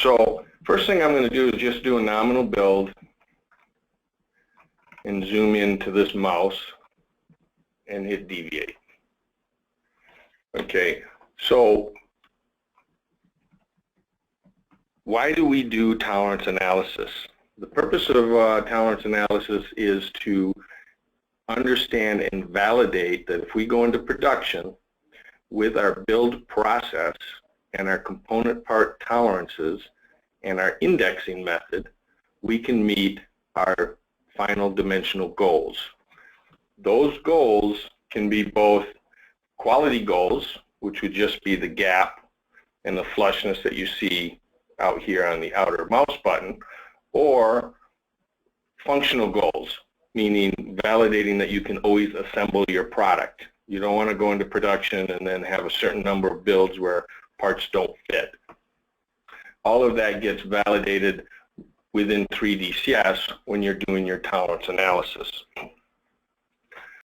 So first thing I'm going to do is just do a nominal build and zoom into this mouse and hit deviate. Okay, so why do we do tolerance analysis? The purpose of tolerance analysis is to understand and validate that if we go into production with our build process and our component part tolerances and our indexing method, we can meet our final dimensional goals. Those goals can be both quality goals, which would just be the gap and the flushness that you see out here on the outer mouse button, or functional goals, meaning validating that you can always assemble your product. You don't want to go into production and then have a certain number of builds where parts don't fit. All of that gets validated within 3DCS when you're doing your tolerance analysis.